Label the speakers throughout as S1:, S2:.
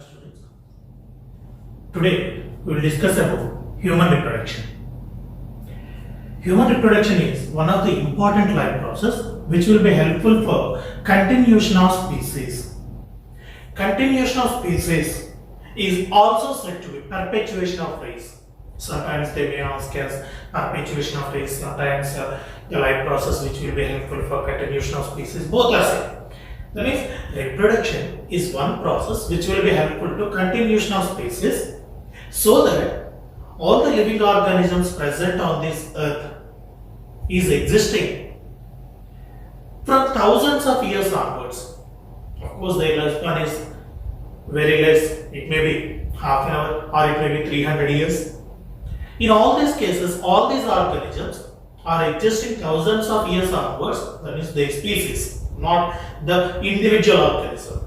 S1: students. Today we will discuss about human reproduction. Human reproduction is one of the important life process which will be helpful for continuation of species. Continuation of species is also said to be perpetuation of race. Sometimes they may ask as perpetuation of race, sometimes the life process which will be helpful for continuation of species. Both are same. That means reproduction is one process which will be helpful to continuation of species so that all the living organisms present on this earth is existing from thousands of years onwards. Of course, the lifespan is very less. It may be half an hour or it may be 300 years. In all these cases, all these organisms are existing thousands of years onwards. That means the species, not the individual organism.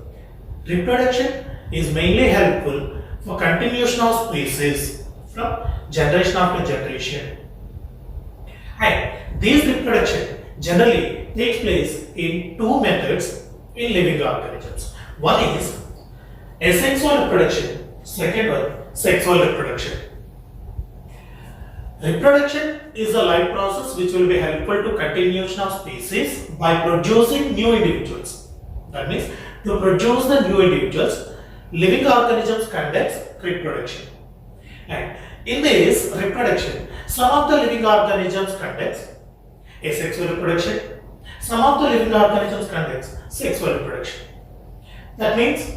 S1: Reproduction is mainly helpful for continuation of species from generation after generation. And this reproduction generally takes place in two methods in living organisms. One is asexual reproduction, second one sexual reproduction. Reproduction is a life process which will be helpful to continuation of species by producing new individuals. That means to produce the new individuals, living organisms conduct reproduction. And in this reproduction, some of the living organisms conduct asexual reproduction, some of the living organisms conduct sexual reproduction. That means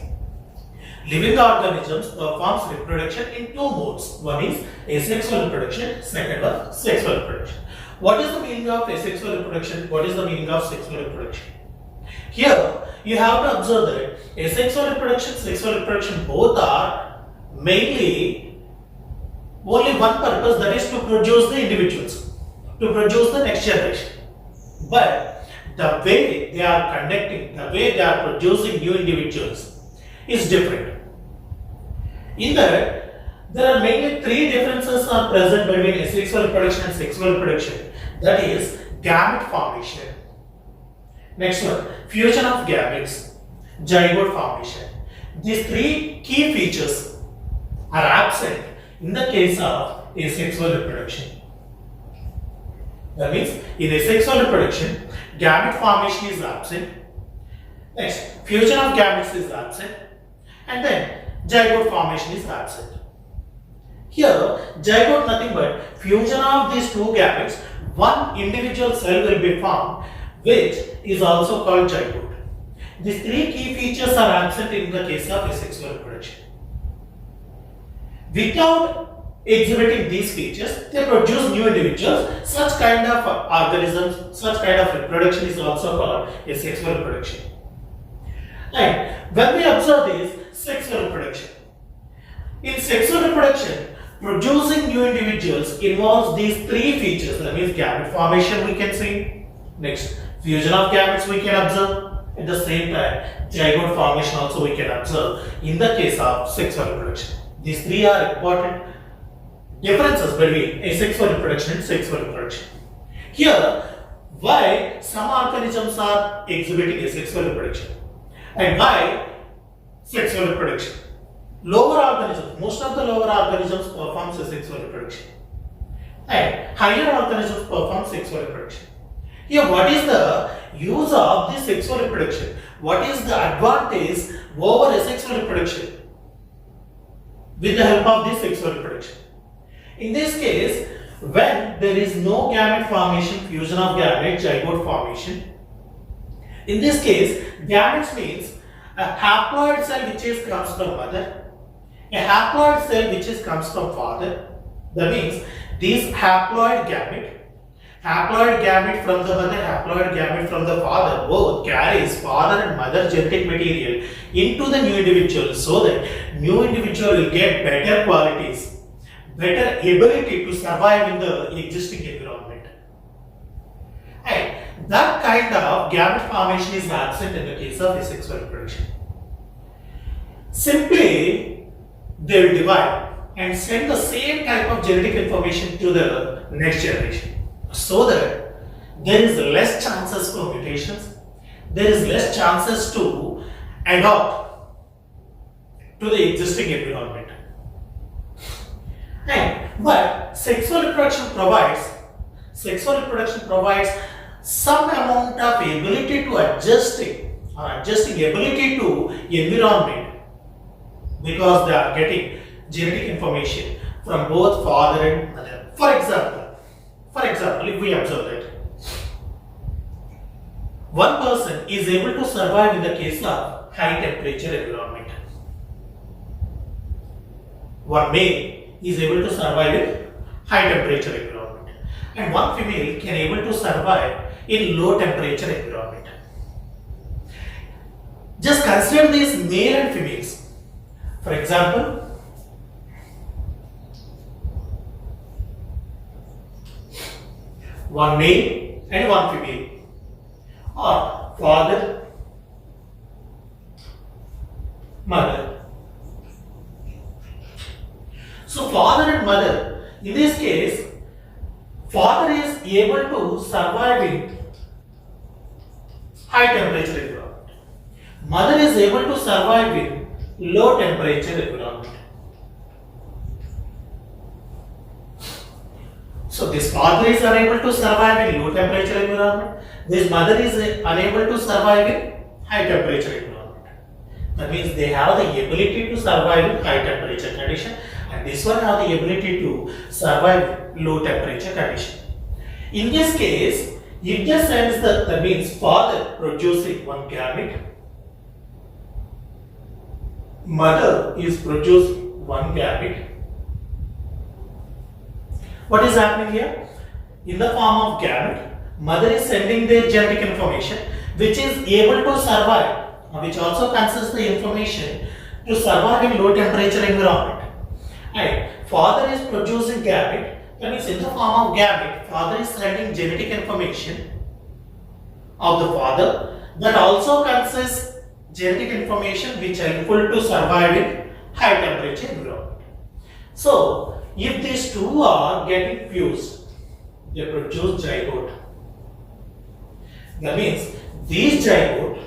S1: living organisms performs reproduction in two modes. One is asexual reproduction, second one sexual reproduction. What is the meaning of asexual reproduction? What is the meaning of sexual reproduction? Here you have to observe that asexual reproduction, sexual reproduction both are mainly only one purpose, that is to produce the individuals, to produce the next generation. But the way they are conducting, the way they are producing new individuals is different. In that, there are mainly three differences are present between asexual reproduction and sexual reproduction. That is gamete formation. Next one, fusion of gametes, zygote formation. These three key features are absent in the case of asexual reproduction. That means in asexual reproduction, gamete formation is absent. Next, fusion of gametes is absent. And then zygote formation is absent. Here, zygote nothing but fusion of these two gametes, one individual cell will be formed, which is also called zygote. These three key features are absent in the case of asexual reproduction. Without exhibiting these features, they produce new individuals. Such kind of organisms, such kind of reproduction is also called asexual reproduction. And when we observe this sexual reproduction, in sexual reproduction, producing new individuals involves these three features. That means gamete formation we can see. Next, fusion of gametes we can observe. At the same time, zygote formation also we can observe in the case of sexual reproduction. These three are important differences between asexual reproduction and sexual reproduction. Here, why some organisms are exhibiting asexual reproduction and why sexual reproduction? Lower organisms, most of the lower organisms perform asexual reproduction and higher organisms perform sexual reproduction. Here, what is the use of this sexual reproduction? What is the advantage over asexual reproduction with the help of this sexual reproduction? In this case, when there is no gamete formation, fusion of gamete, zygote formation, in this case, gametes means a haploid cell which comes from mother, a haploid cell which comes from father. That means this haploid gamete from the mother, haploid gamete from the father, both carries father and mother genetic material into the new individual so that new individual will get better qualities, better ability to survive in the existing environment. And that kind of gamete formation is absent in the case of asexual reproduction. Simply, they will divide and send the same type of genetic information to the next generation so that there is less chances for mutations, there is less chances to adopt to the existing environment. But sexual reproduction provides some amount of ability to adjusting ability to environment, because they are getting genetic information from both father and mother. For example, if we observe that one person is able to survive in the case of high temperature environment. One male is able to survive in high temperature environment, and one female can able to survive in low temperature environment. Just consider these male and females. For example, one male and one female, or father, mother. So father and mother, in this case, father is able to survive in high temperature environment. Mother is able to survive in low temperature environment. So this father is unable to survive in low temperature environment. This mother is unable to survive in high temperature environment. That means they have the ability to survive in high temperature condition, and this one have the ability to survive low temperature condition. In this case, it just says that means father producing one gamete, mother is producing one gamete. What is happening here? In the form of gamete, mother is sending their genetic information which is able to survive, which also consists the information to survive in low temperature environment. And father is producing gamete, that means in the form of gamete, father is sending genetic information of the father that also consists genetic information which is helpful to survive in high temperature environment. So, if these two are getting fused, they produce zygote. That means these zygote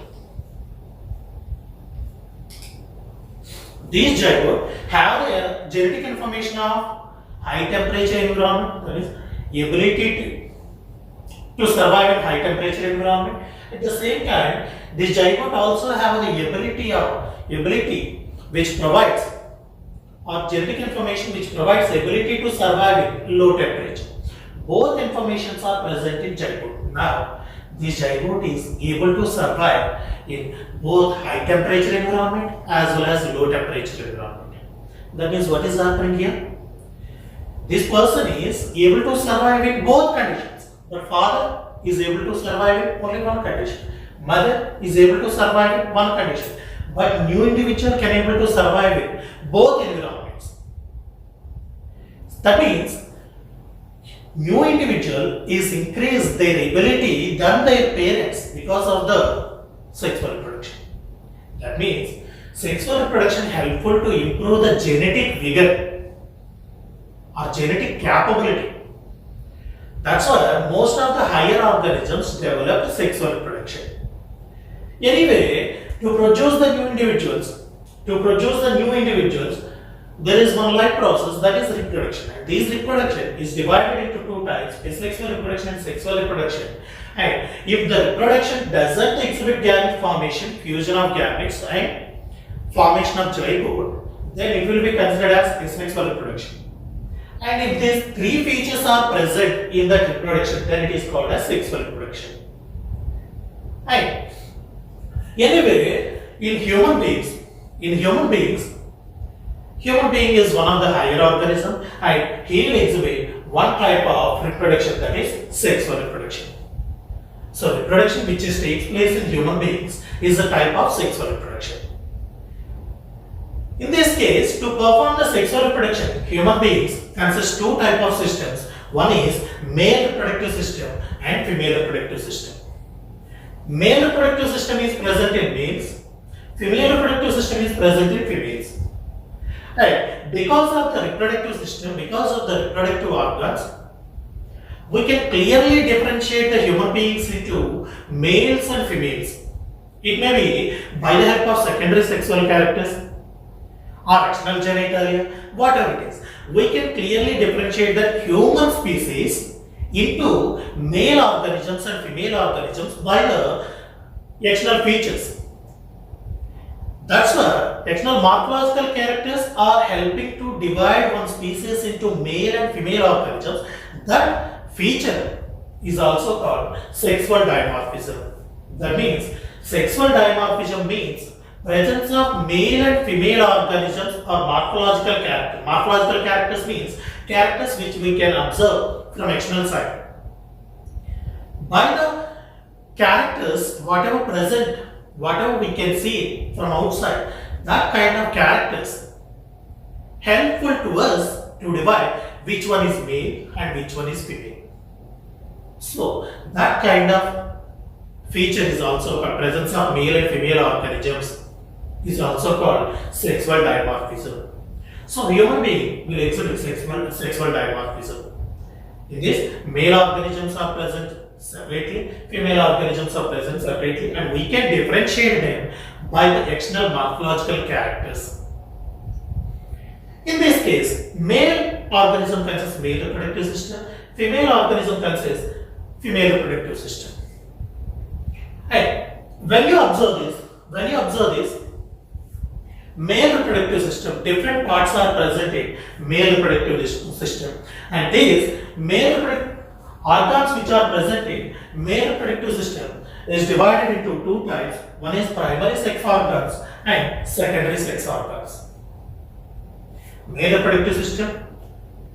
S1: have the genetic information of high temperature environment, that is ability to survive in high temperature environment. At the same time, this zygote also have the ability which provides, or genetic information which provides ability to survive in low temperature. Both informations are present in zygote. Now, this zygote is able to survive in both high temperature environment as well as low temperature environment. That means what is happening here? This person is able to survive in both conditions. But father is able to survive in only one condition. Mother is able to survive in one condition. But new individual can able to survive in both environments. That means new individual is increased their ability than their parents because of the sexual reproduction. That means sexual reproduction helpful to improve the genetic vigor or genetic capability. That's why most of the higher organisms develop sexual reproduction. Anyway, to produce the new individuals, there is one life process, that is reproduction. And this reproduction is divided into two types, asexual reproduction and sexual reproduction. And if the reproduction doesn't exhibit gamete formation, fusion of gametes and formation of zygote, then it will be considered as asexual reproduction. And if these three features are present in that reproduction, then it is called as sexual reproduction. And anyway, in human being is one of the higher organisms, and he will exhibit one type of reproduction, that is sexual reproduction. So reproduction which takes place in human beings is a type of sexual reproduction. In this case, to perform the sexual reproduction, human beings consist two type of systems. One is male reproductive system and female reproductive system. Male reproductive system is present in males, female reproductive system is present in females. Right. Because of the reproductive system, because of the reproductive organs, we can clearly differentiate the human beings into males and females. It may be by the help of secondary sexual characters, or external genitalia, whatever it is. We can clearly differentiate the human species into male organisms and female organisms by the external features. That's why external morphological characters are helping to divide one species into male and female organisms. That feature is also called sexual dimorphism. That means sexual dimorphism means presence of male and female organisms or morphological characters. Morphological characters means characters which we can observe from external side. By the characters, whatever present, whatever we can see from outside, that kind of characters helpful to us to divide which one is male and which one is female. So that kind of feature is also a presence of male and female organisms is also called sexual dimorphism. So human being will exhibit sexual dimorphism. In this, male organisms are present separately, female organisms are present separately, and we can differentiate them by the external morphological characters. In this case, male organism consists male reproductive system, female organism consists female reproductive system. And when you observe this, male reproductive system, different parts are present in male reproductive system, and these male reproductive organs which are present in male reproductive system is divided into two types. One is primary sex organs and secondary sex organs. Male reproductive system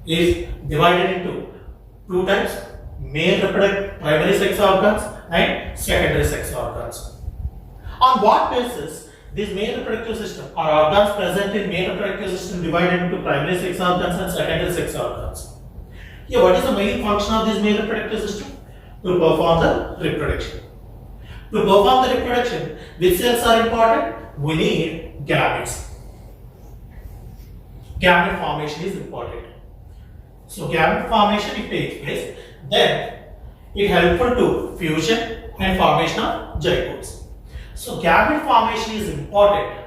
S1: is divided into two types: male primary sex organs and secondary sex organs. On what basis these male reproductive system or organs present in male reproductive system divided into primary sex organs and secondary sex organs? Here, what is the main function of this male reproductive system? To perform the reproduction. To perform the reproduction, which cells are important? We need gametes. Gamete formation is important. So gamete formation it takes place, then it helpful to fusion and formation of zygotes. So gamete formation is important,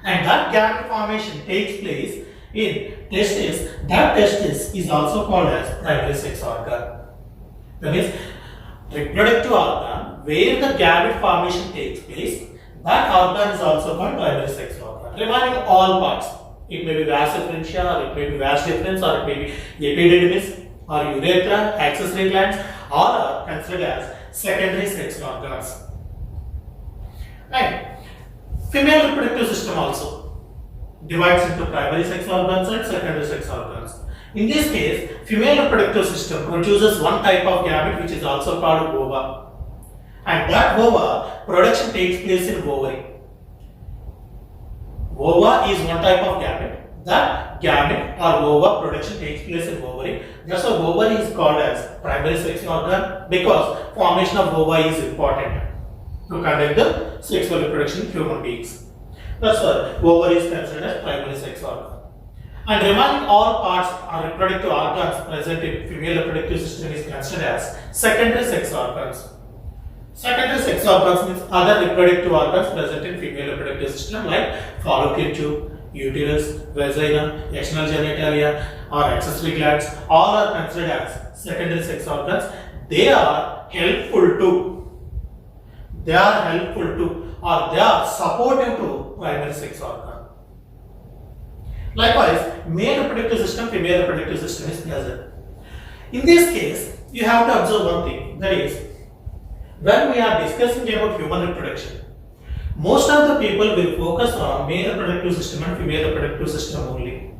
S1: and that gamete formation takes place in testes. That testis is also called as primary sex organ. That means reproductive organ where the gamete formation takes place, that organ is also called primary sex organ. Remaining all parts, it may be vas efferentia, or it may be vas deferens, or it may be epididymis or urethra, accessory glands, all are considered as secondary sex organs. And female reproductive system also divides into primary sex organs and secondary sex organs. In this case, female reproductive system produces one type of gamete which is also called ova, and that ova production takes place in ovary. Ova is one type of gamete. That gamete or ova production takes place in ovary. That's why ovary is called as primary sex organ, because formation of ova is important to conduct the sexual reproduction in human beings. That's why ovary is considered as primary sex organ. And remaining all parts or reproductive organs present in female reproductive system is considered as secondary sex organs. Secondary sex organs means other reproductive organs present in female reproductive system like fallopian tube, uterus, vagina, external genitalia or accessory glands. All are considered as secondary sex organs. They are helpful to, or they are supportive to primary sex organ. Likewise, male reproductive system, female reproductive system is present. In this case, you have to observe one thing, that is, when we are discussing about human reproduction, most of the people will focus on male reproductive system and female reproductive system only.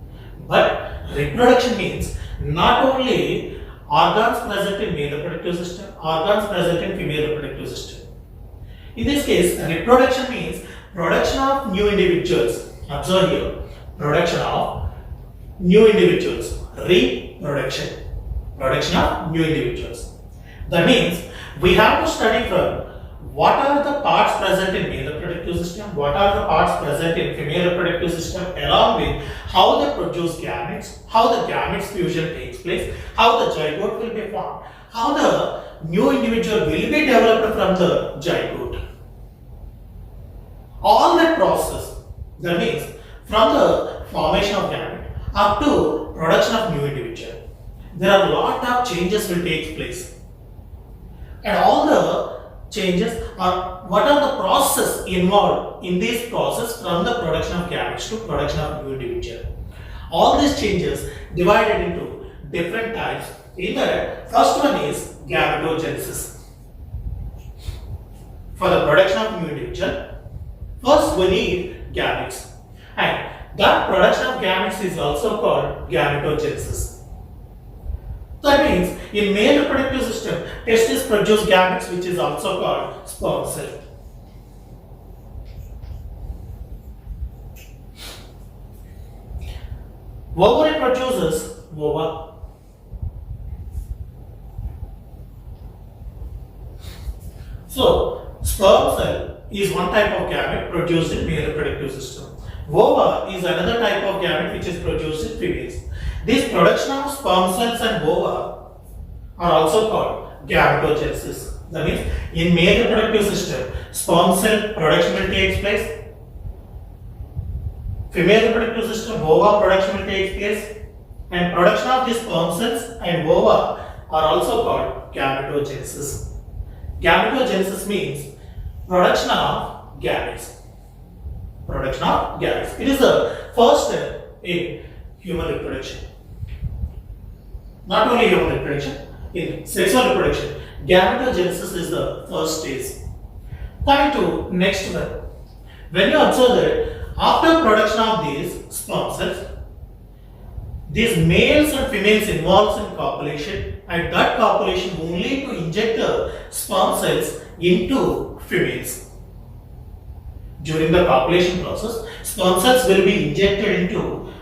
S1: But reproduction means not only organs present in male reproductive system, organs present in female reproductive system. In this case, reproduction means production of new individuals. Observe here, production of new individuals, reproduction, production of new individuals. That means we have to study from what are the parts present in male reproductive system, what are the parts present in female reproductive system, along with how they produce gametes, how the gametes fusion takes place, how the zygote will be formed, how the new individual will be developed from the zygote. All that process, that means From the formation of gamete up to production of new individual, there are a lot of changes will take place. And all the changes are what are the process involved in this process from the production of gametes to production of new individual. All these changes divided into different types. In the first one is gametogenesis. For the production of new individual, first we need gametes, and that production of gametes is also called gametogenesis. That means in male reproductive system, testes produce gametes which is also called sperm cell. Ovary produces ova. So sperm cell is one type of gamete produced in male reproductive system. Ova is another type of gamete which is produced in females. This production of sperm cells and ova are also called gametogenesis. That means in male reproductive system, sperm cell production will take place. Female reproductive system, ova production will take place, and production of these sperm cells and ova are also called gametogenesis. Gametogenesis means production of gametes. Production of gametes. It is the first step in human reproduction. Not only human reproduction, in sexual reproduction, gametogenesis is the first stage. Coming to next one. When you observe that after production of these sperm cells, these males and females involved in copulation, and that copulation only to inject the sperm cells into females. During the copulation process, sperm cells will be injected into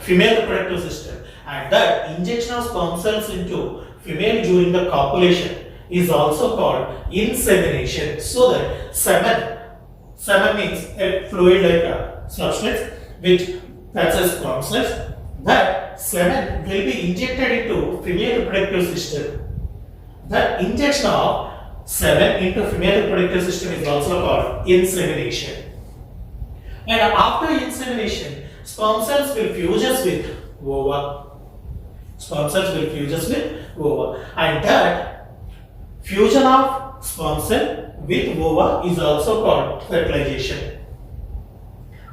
S1: female reproductive system, and that injection of sperm cells into female during the copulation is also called insemination. So that semen means a fluid like a substance which touches sperm cells. That semen will be injected into female reproductive system. That injection of semen into female reproductive system is also called insemination. And after insemination, sperm cells will fuse with ova. Sperm cells will fuse with ova, and that fusion of sperm cell with ova is also called fertilization.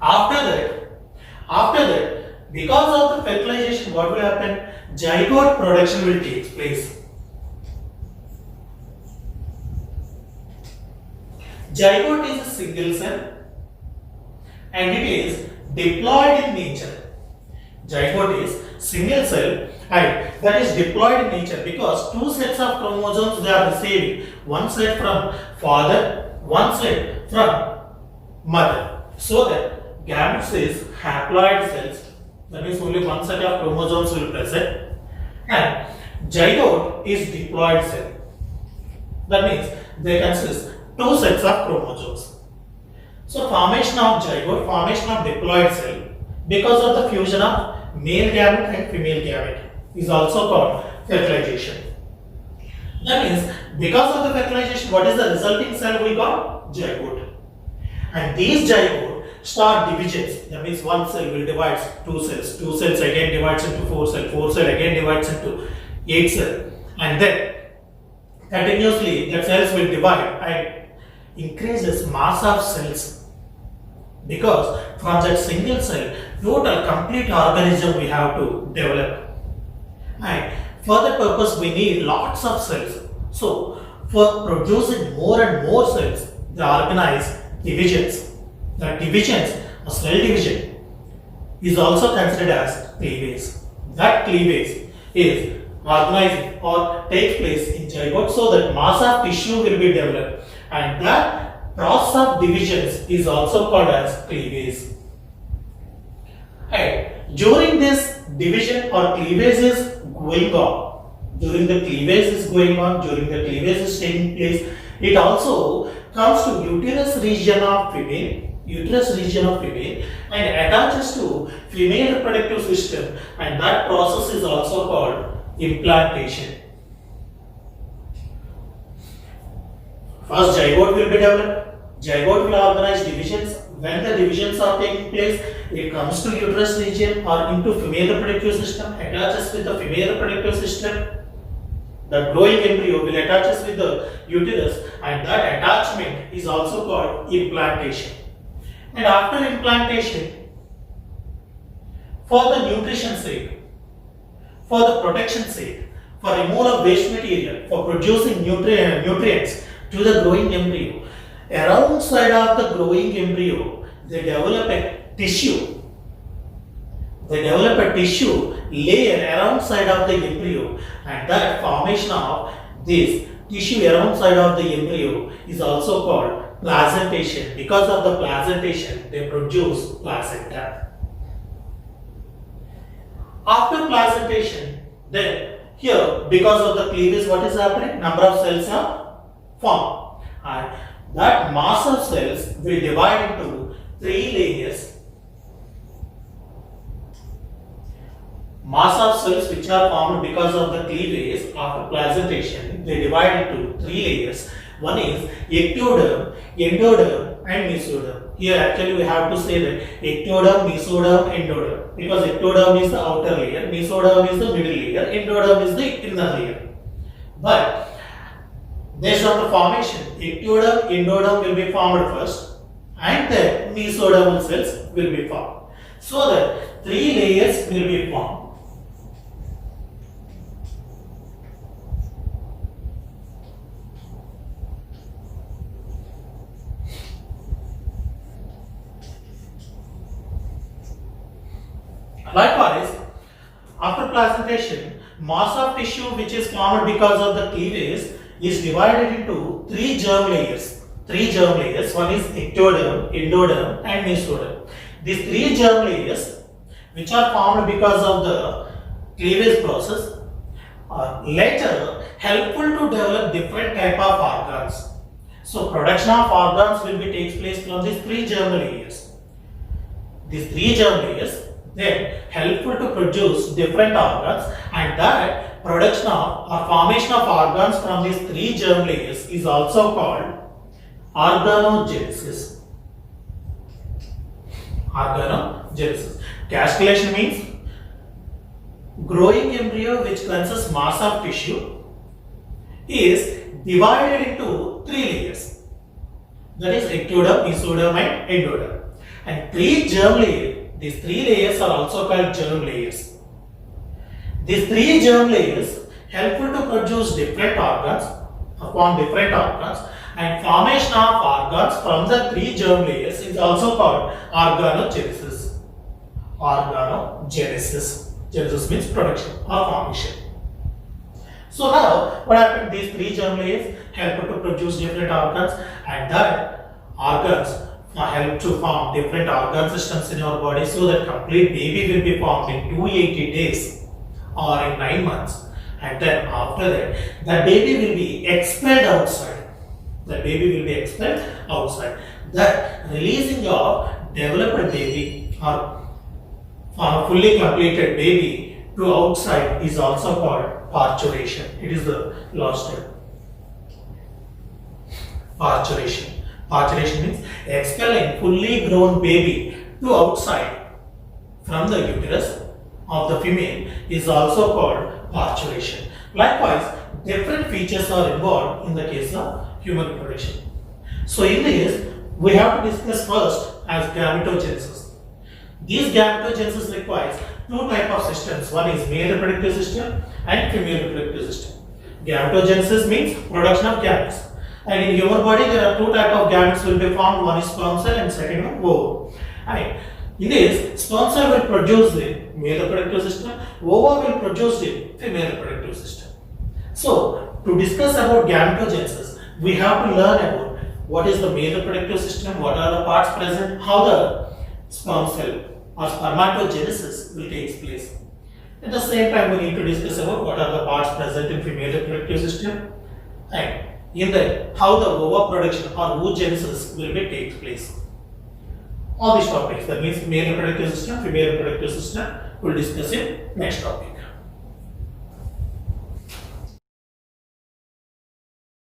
S1: After that, because of the fertilization, what will happen? Zygote production will take place. Zygote is a single cell and it is diploid in nature. Zygote is single cell and that is diploid in nature because two sets of chromosomes they are receiving, one set from father, one set from mother. So that gametes is haploid cells. That means only one set of chromosomes will present, and zygote is diploid cell. That means they consist two sets of chromosomes. So formation of zygote, formation of diploid cell because of the fusion of male gamete and female gamete is also called fertilization. That means because of the fertilization, what is the resulting cell we got? Zygote. And these zygote start divisions. That means one cell will divide two cells again divides into four cell again divides into 8 cell, and then continuously the cells will divide and increases mass of cells, because from that single cell total complete organism we have to develop, and for that purpose we need lots of cells. So for producing more and more cells, they organize divisions. The divisions, a cell division, is also considered as cleavage. That cleavage is organizing or takes place in zygote so that mass of tissue will be developed, and that process of divisions is also called as cleavage. And during this division or cleavage is going on, during the cleavage is taking place, it also comes to uterus region of female and attaches to female reproductive system, and that process is also called implantation. First zygote will be developed, zygote will organize divisions, when the divisions are taking place, it comes to uterus region or into female reproductive system, attaches with the female reproductive system. The growing embryo will attaches with the uterus, and that attachment is also called implantation. And after implantation, for the nutrition sake, for the protection sake, for removal of waste material, for producing nutrients to the growing embryo, around side of the growing embryo, they develop a tissue. They develop a tissue layer around side of the embryo, and that formation of this tissue around side of the embryo is also called placentation. Because of the placentation, they produce placenta. After placentation, then here, because of the cleavage, what is happening? Number of cells are formed, and that mass of cells will divide into 3 layers. Mass of cells which are formed because of the cleavage after placentation, they divide into 3 layers. One is ectoderm, endoderm, and mesoderm. Here actually we have to say that ectoderm, mesoderm, endoderm, because ectoderm is the outer layer, mesoderm is the middle layer, endoderm is the inner layer. But based on the formation, ectoderm, endoderm will be formed first, and then mesodermal cells will be formed. So that 3 layers will be formed. Likewise, after placentation, mass of tissue which is formed because of the cleavage is divided into 3 germ layers. 3 germ layers. One is ectoderm, endoderm, and mesoderm. These 3 germ layers, which are formed because of the cleavage process, are later helpful to develop different type of organs. So, production of organs will be takes place from these 3 germ layers. These 3 germ layers then helpful to produce different organs, and that production of or formation of organs from these 3 germ layers is also called organogenesis. Organogenesis. Gastrulation means growing embryo which consists mass of tissue is divided into 3 layers. That is ectoderm, mesoderm, and endoderm. And 3 germ layers. These 3 layers are also called germ layers. These 3 germ layers helpful to produce different organs, form different organs, and formation of organs from the 3 germ layers is also called organogenesis. Organogenesis. Genesis means production or formation. So now, what happened? These 3 germ layers help to produce different organs, and that organs help to form different organ systems in our body, so that complete baby will be formed in 280 days or in 9 months, and then after that the baby will be expelled outside. The baby will be expelled outside. That releasing of developed baby or fully completed baby to outside is also called parturition. It is the last step. Parturition. Parturition means expelling fully grown baby to outside from the uterus of the female is also called parturition. Likewise, different features are involved in the case of human reproduction. So in this, we have to discuss first as gametogenesis. These gametogenesis requires 2 types of systems. One is male reproductive system and female reproductive system. Gametogenesis means production of gametes. And in human body, there are 2 types of gametes will be formed. One is sperm cell and second one ova. And in this, sperm cell will produce the male reproductive system, ova will produce the female reproductive system. So, to discuss about gametogenesis, we have to learn about what is the male reproductive system, what are the parts present, how the sperm cell or spermatogenesis will take place. At the same time, we need to discuss about what are the parts present in female reproductive system, and in that how the ova production or oogenesis will be takes place. All these topics, that means male reproductive system, female reproductive system, we'll discuss in next topic.